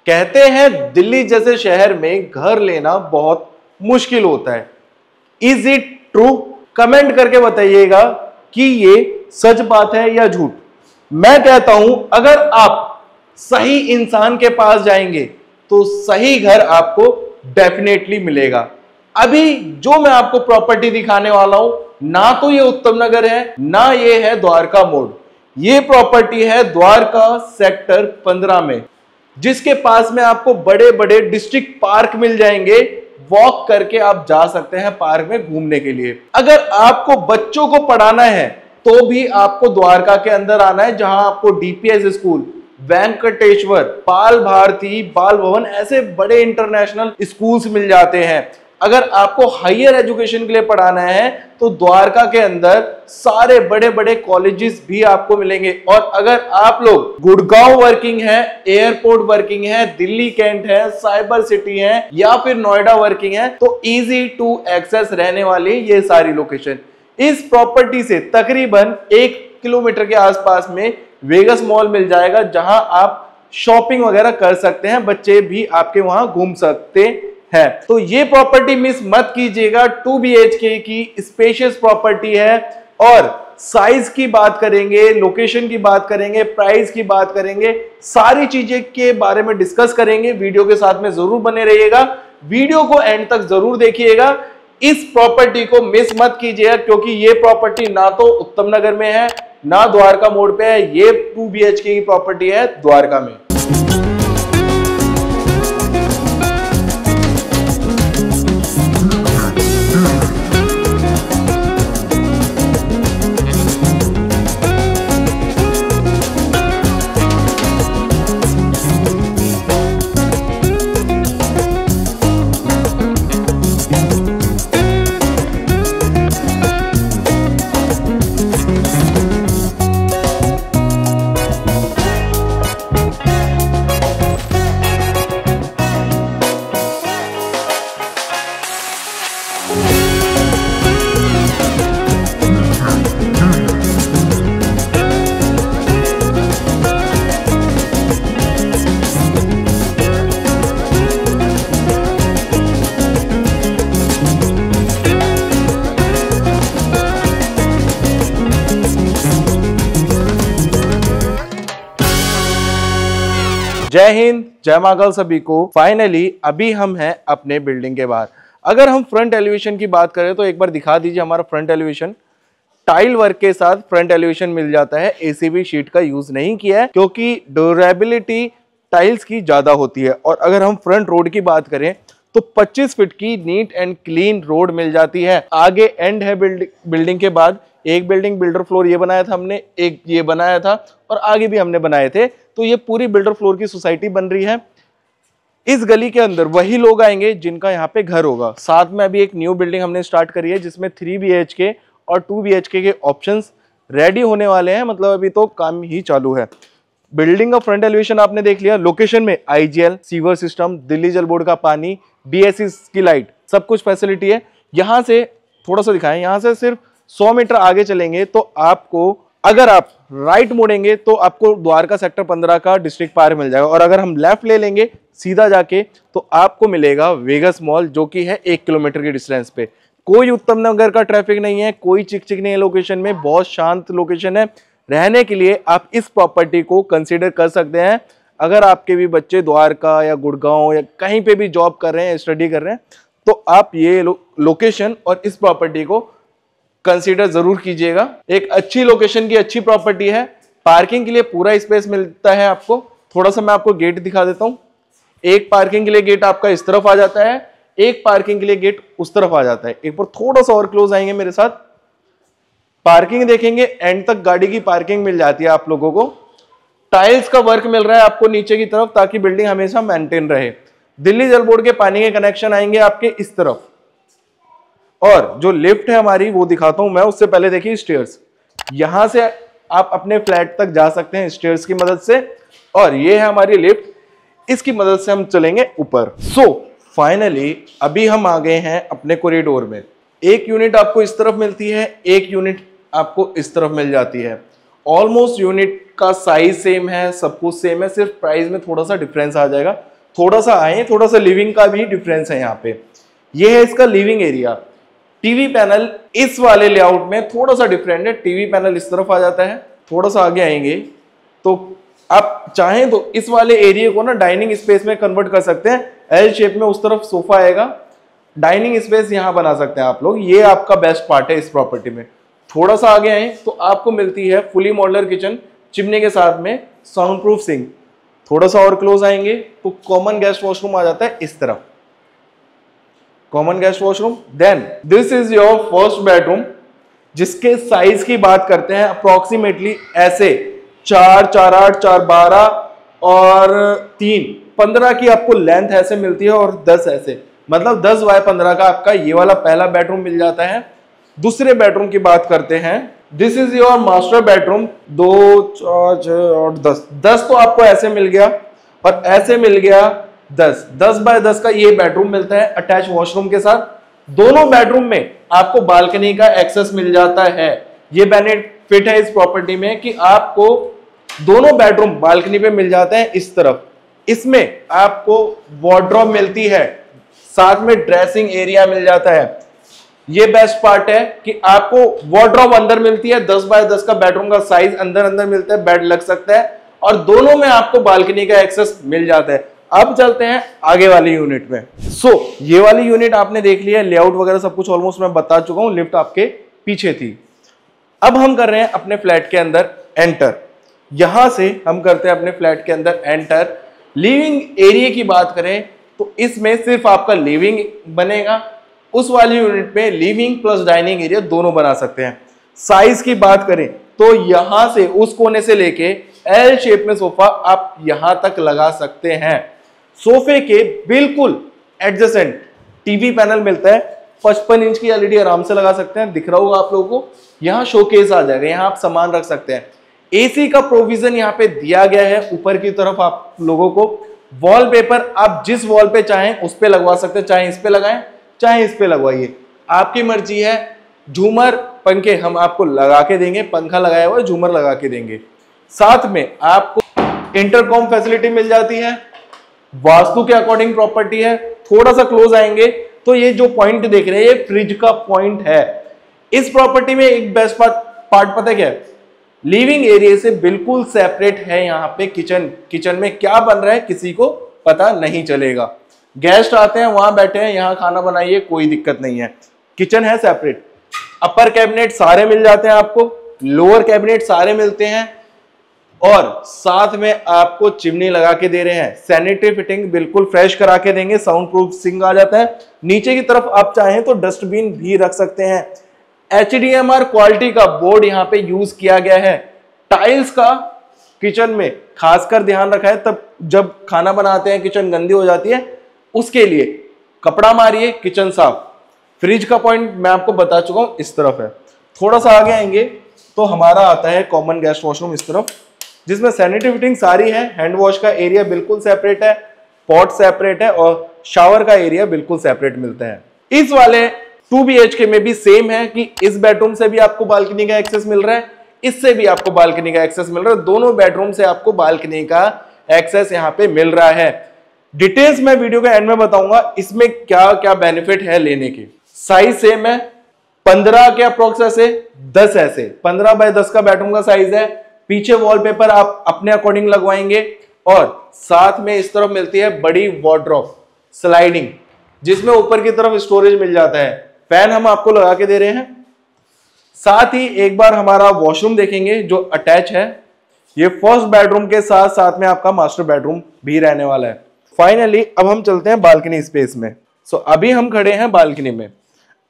कहते हैं दिल्ली जैसे शहर में घर लेना बहुत मुश्किल होता है। Is it true? कमेंट करके बताइएगा कि ये सच बात है या झूठ। मैं कहता हूं अगर आप सही इंसान के पास जाएंगे तो सही घर आपको डेफिनेटली मिलेगा। अभी जो मैं आपको प्रॉपर्टी दिखाने वाला हूं, ना तो ये उत्तम नगर है, ना ये है द्वारका मोड़। ये प्रॉपर्टी है द्वारका सेक्टर 15 में, जिसके पास में आपको बड़े बड़े डिस्ट्रिक्ट पार्क मिल जाएंगे। वॉक करके आप जा सकते हैं पार्क में घूमने के लिए। अगर आपको बच्चों को पढ़ाना है तो भी आपको द्वारका के अंदर आना है, जहां आपको डीपीएस स्कूल, वेंकटेश्वर, बाल भारती, बाल भवन ऐसे बड़े इंटरनेशनल स्कूल्स मिल जाते हैं। अगर आपको हायर एजुकेशन के लिए पढ़ाना है तो द्वारका के अंदर सारे बड़े बड़े कॉलेजेस भी आपको मिलेंगे। और अगर आप लोग गुड़गांव वर्किंग है, एयरपोर्ट वर्किंग है, दिल्ली कैंट है, साइबर सिटी है या फिर नोएडा वर्किंग है, तो इजी टू एक्सेस रहने वाली ये सारी लोकेशन। इस प्रॉपर्टी से तकरीबन 1 किलोमीटर के आसपास में वेगस मॉल मिल जाएगा, जहां आप शॉपिंग वगैरह कर सकते हैं, बच्चे भी आपके वहां घूम सकते है। तो ये प्रॉपर्टी मिस मत कीजिएगा। 2 BHK की स्पेशियस प्रॉपर्टी है और साइज की बात करेंगे, लोकेशन की बात करेंगे, प्राइस की बात करेंगे, सारी चीजें के बारे में डिस्कस करेंगे। वीडियो के साथ में जरूर बने रहिएगा, वीडियो को एंड तक जरूर देखिएगा। इस प्रॉपर्टी को मिस मत कीजिएगा, क्योंकि ये प्रॉपर्टी ना तो उत्तम नगर में है, ना द्वारका मोड़ पे है। ये 2 BHK की प्रॉपर्टी है द्वारका में। जय हिंद, जय मागल सभी को। फाइनली अभी हम हैं अपने बिल्डिंग के बाहर। अगर हम फ्रंट एलिवेशन की बात करें तो एक बार दिखा दीजिए हमारा फ्रंट एलिवेशन। टाइल वर्क के साथ फ्रंट एलिवेशन मिल जाता है। एसीबी शीट का यूज नहीं किया है, क्योंकि ड्यूरेबिलिटी टाइल्स की ज्यादा होती है। और अगर हम फ्रंट रोड की बात करें तो 25 फीट की नीट एंड क्लीन रोड मिल जाती है। आगे एंड है बिल्डिंग के बाद एक बिल्डिंग बिल्डर फ्लोर ये बनाया था हमने, एक ये बनाया था और आगे भी हमने बनाए थे। तो ये पूरी बिल्डर फ्लोर की सोसाइटी बन रही है। इस गली के अंदर वही लोग आएंगे जिनका यहाँ पे घर होगा। साथ में अभी एक न्यू बिल्डिंग हमने स्टार्ट करी है, जिसमें 3 BHK और 2 BHK के ऑप्शंस रेडी होने वाले हैं। मतलब अभी तो काम ही चालू है। बिल्डिंग का फ्रंट एलिवेशन आपने देख लिया। लोकेशन में IGL, सीवर सिस्टम, दिल्ली जल बोर्ड का पानी, DSC की लाइट, सब कुछ फैसिलिटी है। यहाँ से थोड़ा सा दिखाएं, यहाँ से सिर्फ 100 मीटर आगे चलेंगे तो आपको, अगर आप राइट मुड़ेंगे तो आपको द्वारका सेक्टर 15 का डिस्ट्रिक्ट पार्क मिल जाएगा। और अगर हम लेफ्ट ले लेंगे सीधा जाके तो आपको मिलेगा वेगस मॉल, जो कि है 1 किलोमीटर की डिस्टेंस पे। कोई उत्तम नगर का ट्रैफिक नहीं है, कोई चिक चिक नहीं है लोकेशन में, बहुत शांत लोकेशन है। रहने के लिए आप इस प्रॉपर्टी को कंसीडर कर सकते हैं। अगर आपके भी बच्चे द्वारका या गुड़गांव या कहीं पे भी जॉब कर रहे हैं, स्टडी कर रहे हैं, तो आप ये लोकेशन और इस प्रॉपर्टी को कंसीडर जरूर कीजिएगा। एक अच्छी लोकेशन की अच्छी प्रॉपर्टी है। पार्किंग के लिए पूरा स्पेस मिलता है आपको। थोड़ा सा मैं आपको गेट दिखा देता हूं। एक पार्किंग के लिए गेट आपका इस तरफ आ जाता है, एक पार्किंग के लिए गेट उस तरफ आ जाता है। एक बार थोड़ा सा और क्लोज आएंगे मेरे साथ, पार्किंग देखेंगे, एंड तक गाड़ी की पार्किंग मिल जाती है आप लोगों को। टाइल्स का वर्क मिल रहा है आपको नीचे की तरफ, ताकि बिल्डिंग हमेशा मेंटेन रहे। दिल्ली जल बोर्ड के पानी के कनेक्शन आएंगे आपके इस तरफ। और जो लिफ्ट है हमारी वो दिखाता हूं मैं, उससे पहले देखिए स्टेयर्स। यहां से आप अपने फ्लैट तक जा सकते हैं स्टेयर्स की मदद से। और ये है हमारी लिफ्ट, इसकी मदद से हम चलेंगे ऊपर। सो फाइनली अभी हम आ गए हैं अपने कॉरिडोर में। एक यूनिट आपको इस तरफ मिलती है, एक यूनिट आपको इस तरफ मिल जाती है। ऑलमोस्ट यूनिट का साइज सेम है, सब कुछ सेम है, सिर्फ प्राइस में थोड़ा सा डिफरेंस आ जाएगा। थोड़ा सा आए, थोड़ा सा लिविंग का भी डिफरेंस है यहाँ पे। ये है इसका लिविंग एरिया। टीवी पैनल इस वाले लेआउट में थोड़ा सा डिफरेंट है, टीवी पैनल इस तरफ आ जाता है। थोड़ा सा आगे आएंगे तो आप चाहें तो इस वाले एरिया को ना डाइनिंग स्पेस में कन्वर्ट कर सकते हैं। एल शेप में उस तरफ सोफा आएगा, डाइनिंग स्पेस यहां बना सकते हैं आप लोग। ये आपका बेस्ट पार्ट है इस प्रॉपर्टी में। थोड़ा सा आगे आए तो आपको मिलती है फुली मॉड्यूलर किचन, चिमनी के साथ में साउंड प्रूफ सिंक। थोड़ा सा और क्लोज आएंगे तो कॉमन गेस्ट वॉशरूम आ जाता है इस तरफ, common guest washroom. Then this is your first bedroom, जिसके साइज की बात करते हैं अप्रोक्सीमेटली ऐसे 4, 4, 8, 4, 12 और 3, 15 की आपको लेंथ ऐसे मिलती है और 10 ऐसे, मतलब 10 बाय 15 का आपका ये वाला पहला बेडरूम मिल जाता है। दूसरे बेडरूम की बात करते हैं, this is your master bedroom. 2, 4, 6, 8, 10, 10 तो आपको ऐसे मिल गया और ऐसे मिल गया 10, 10 बाय 10 का ये बेडरूम मिलता है अटैच वॉशरूम के साथ। दोनों बेडरूम में आपको बालकनी का एक्सेस मिल जाता है। ये बेनिफिट है इस प्रॉपर्टी में कि आपको दोनों बेडरूम बालकनी पे मिल जाते हैं इस तरफ। इसमें आपको वार्डरोब मिलती है, साथ में ड्रेसिंग एरिया मिल जाता है। ये बेस्ट पार्ट है कि आपको वार्डरोब अंदर मिलती है, 10 बाय 10 का बेडरूम का साइज अंदर मिलता है, बेड लग सकता है और दोनों में आपको बालकनी का एक्सेस मिल जाता है। अब चलते हैं आगे वाली यूनिट में। ये वाली यूनिट आपने देख लिया, लेआउट वगैरह सब कुछ ऑलमोस्ट मैं बता चुका हूं, लिफ्ट आपके पीछे थी। अब हम कर रहे हैं अपने फ्लैट के अंदर एंटर। यहां से हम करते हैं अपने फ्लैट के अंदर एंटर। लिविंग एरिया की बात करें तो इसमें सिर्फ आपका लिविंग बनेगा। उस वाली यूनिट में लिविंग प्लस डाइनिंग एरिया दोनों बना सकते हैं। साइज की बात करें तो यहां से उस कोने से लेके एल शेप में सोफा आप यहां तक लगा सकते हैं। सोफे के बिल्कुल एडजेसेंट टीवी पैनल मिलता है, 55 इंच की एलईडी आराम से लगा सकते हैं, दिख रहा होगा आप लोगों को। यहाँ शोकेस आ जाएगा, यहाँ आप सामान रख सकते हैं। एसी का प्रोविजन यहाँ पे दिया गया है ऊपर की तरफ आप लोगों को। वॉलपेपर आप जिस वॉल पे चाहें उस पे लगवा सकते हैं, चाहे इस पे लगाएं चाहे इस पे लगवाइए, आपकी मर्जी है। झूमर पंखे हम आपको लगा के देंगे, पंखा लगाया हुआ झूमर लगा के देंगे। साथ में आपको इंटरकॉम फैसिलिटी मिल जाती है, वास्तु के अकॉर्डिंग प्रॉपर्टी है। थोड़ा सा क्लोज आएंगे तो ये जो पॉइंट देख रहे हैं ये फ्रिज का पॉइंट है। इस प्रॉपर्टी में एक बेस्ट पार्ट पता है क्या है? लिविंग एरिया से बिल्कुल सेपरेट है यहाँ पे किचन। किचन में क्या बन रहा है किसी को पता नहीं चलेगा। गेस्ट आते हैं वहां बैठे हैं, यहाँ खाना बनाइए, कोई दिक्कत नहीं है। किचन है सेपरेट। अपर कैबिनेट सारे मिल जाते हैं आपको, लोअर कैबिनेट सारे मिलते हैं और साथ में आपको चिमनी लगा के दे रहे हैं। सैनिटरी फिटिंग बिल्कुल फ्रेश करा के देंगे, साउंड प्रूफ सिंक आ जाता है। नीचे की तरफ आप चाहें तो डस्टबिन भी रख सकते हैं। HDMR क्वालिटी का बोर्ड यहाँ पे यूज किया गया है। टाइल्स का किचन में खासकर ध्यान रखा है, तब जब खाना बनाते हैं किचन गंदी हो जाती है, उसके लिए कपड़ा मारिए, किचन साफ। फ्रिज का पॉइंट मैं आपको बता चुका हूं, इस तरफ है। थोड़ा सा आगे आएंगे तो हमारा आता है कॉमन गेस्ट वॉशरूम इस तरफ, जिसमें सैनिटरी फिटिंग सारी है। हैंड वॉश का एरिया बिल्कुल सेपरेट है, पॉट सेपरेट है और शावर का एरिया बिल्कुल सेपरेट मिलता है। इस वाले 2 BHK में भी सेम है कि इस बेडरूम से भी आपको बालकनी का एक्सेस मिल रहा है, इससे भी आपको बालकनी का एक्सेस मिल रहा है। दोनों बेडरूम से आपको बालकनी का एक्सेस यहाँ पे मिल रहा है। डिटेल्स मैं वीडियो के एंड में बताऊंगा इसमें क्या क्या बेनिफिट है लेने के। साइज सेम है, 15 के अप्रोक्स ऐसे, 10 ऐसे, 15 बाय 10 का बेडरूम का साइज है। पीछे वॉलपेपर आप अपने अकॉर्डिंग लगवाएंगे और साथ में इस तरफ मिलती है बड़ी वार्डरोब स्लाइडिंग, जिसमें ऊपर की तरफ स्टोरेज मिल जाता है। फैन हम आपको लगा के दे रहे हैं। साथ ही एक बार हमारा वॉशरूम देखेंगे जो अटैच है। ये फर्स्ट बेडरूम के साथ साथ में आपका मास्टर बेडरूम भी रहने वाला है। फाइनली अब हम चलते हैं बालकनी स्पेस में। अभी हम खड़े हैं बालकनी में।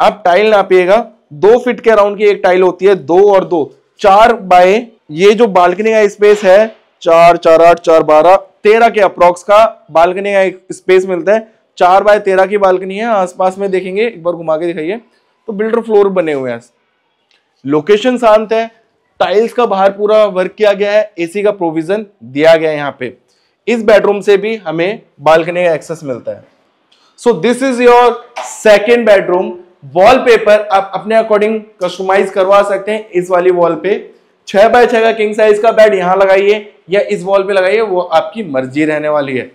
आप टाइल नापिएगा, 2 फीट के अराउंड की एक टाइल होती है, 2 और 2 4 बाय, ये जो बालकनी का स्पेस है 4, 4, 8, 4, 12, 13 के अप्रोक्स का बालकनी का एक स्पेस मिलता है। 4 बाय 13 की बालकनी है। आसपास में देखेंगे, एक बार घुमा के दिखाइए तो बिल्डर फ्लोर बने हुए हैं। लोकेशन शांत है, टाइल्स का बाहर पूरा वर्क किया गया है, एसी का प्रोविजन दिया गया है। यहाँ पे इस बेडरूम से भी हमें बालकनी का एक्सेस मिलता है। So this is your second bedroom. Wallpaper आप अपने अकॉर्डिंग कस्टमाइज करवा सकते हैं। इस वाली वॉल पे 6 बाय 6 का किंग साइज का बेड यहां लगाइए या इस वॉल पे लगाइए, वो आपकी मर्जी रहने वाली है।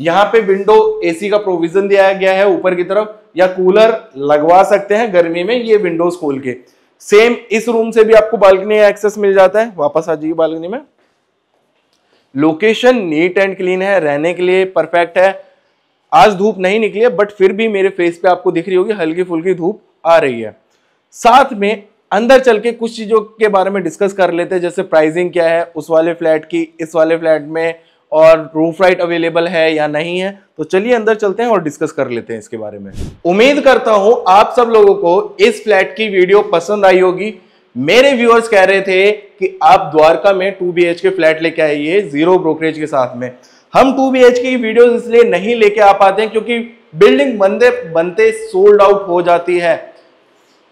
यहाँ पे विंडो एसी का प्रोविजन दिया गया है ऊपर की तरफ, या कूलर लगवा सकते हैं गर्मी में ये विंडोज खोल के। सेम इस रूम से भी आपको बालकनी एक्सेस मिल जाता है। वापस आ जाइए बालकनी में। लोकेशन नीट एंड क्लीन है, रहने के लिए परफेक्ट है। आज धूप नहीं निकली है बट फिर भी मेरे फेस पे आपको दिख रही होगी हल्की फुल्की धूप आ रही है। साथ में अंदर चल के कुछ चीजों के बारे में डिस्कस कर लेते हैं, जैसे प्राइसिंग क्या है उस वाले फ्लैट की इस वाले फ्लैट में, और रूफ राइट अवेलेबल है या नहीं है। तो चलिए अंदर चलते हैं और डिस्कस कर लेते हैं इसके बारे में। उम्मीद करता हूं आप सब लोगों को इस फ्लैट की वीडियो पसंद आई होगी। मेरे व्यूअर्स कह रहे थे कि आप द्वारका में 2 BHK फ्लैट लेके आइए 0 ब्रोकरेज के साथ में। हम 2 BHK की वीडियोस इसलिए नहीं लेके आ पाते हैं क्योंकि बिल्डिंग बनते सोल्ड आउट हो जाती है।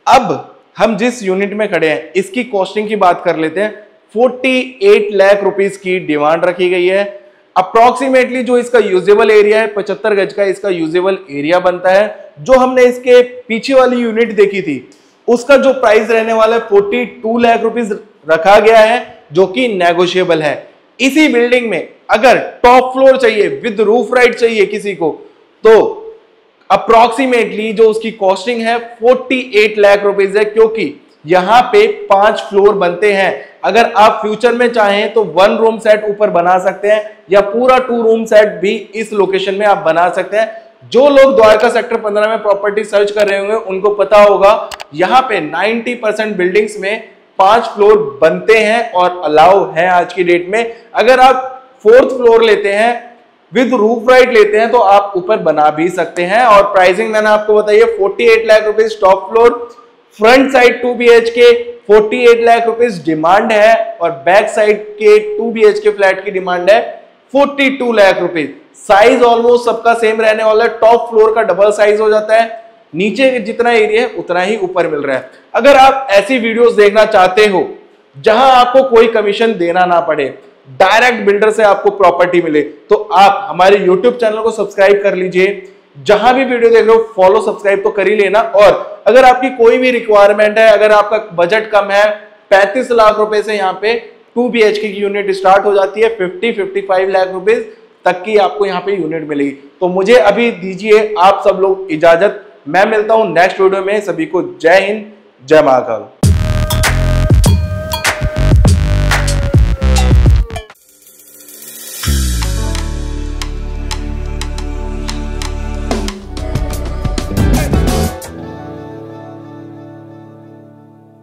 अब हम जिस यूनिट में खड़े हैं इसकी कॉस्टिंग की बात कर लेते हैं। 48 लाख रुपीस की डिमांड रखी गई है। अप्रोक्सीमेटली जो इसका यूजेबल एरिया है 75 गज का इसका यूजेबल एरिया बनता है। जो हमने इसके पीछे वाली यूनिट देखी थी उसका जो प्राइस रहने वाला है 42 लाख रुपीस रखा गया है, जो कि नेगोशिएबल है। इसी बिल्डिंग में अगर टॉप फ्लोर चाहिए विद रूफ राइट चाहिए किसी को, तो अप्रोक्सीमेटली जो उसकी कॉस्टिंग है 48 लाख रुपीस है, क्योंकि यहां पे 5 फ्लोर बनते हैं। अगर आप फ्यूचर में चाहें तो 1 रूम सेट ऊपर बना सकते हैं या पूरा 2 रूम सेट भी इस लोकेशन में आप बना सकते हैं। जो लोग द्वारका सेक्टर 15 में प्रॉपर्टी सर्च कर रहे होंगे उनको पता होगा यहां पे 90% बिल्डिंग्स में 5 फ्लोर बनते हैं और अलाउ है आज की डेट में। अगर आप 4th फ्लोर लेते हैं विद रूफ राइट लेते हैं तो आप ऊपर बना भी सकते हैं। और प्राइसिंग मैंने आपको बताई है 48 lakh rupees top floor, front side 2 BHK 48 lakh rupees demand है, और बैक साइड के 2 BHK फ्लैट की डिमांड है 42 लाख रुपीस। साइज ऑलमोस्ट सबका सेम रहने वाला है। टॉप फ्लोर का डबल साइज हो जाता है, नीचे जितना एरिया है उतना ही ऊपर मिल रहा है। अगर आप ऐसी वीडियोस देखना चाहते हो जहां आपको कोई कमीशन देना ना पड़े, डायरेक्ट बिल्डर से आपको प्रॉपर्टी मिले, तो आप हमारे YouTube चैनल को सब्सक्राइब कर लीजिए। जहां भी वीडियो देख रहे हो फॉलो सब्सक्राइब तो कर ही लेना। और अगर आपकी कोई भी रिक्वायरमेंट है, अगर आपका बजट कम है, 35 लाख रुपए से यहाँ पे 2 BHK की यूनिट स्टार्ट हो जाती है, 50-55 लाख रुपए तक की आपको यहाँ पे यूनिट मिलेगी। तो मुझे अभी दीजिए आप सब लोग इजाजत। मैं मिलता हूं नेक्स्ट वीडियो में। सभी को जय हिंद, जय महाकाल।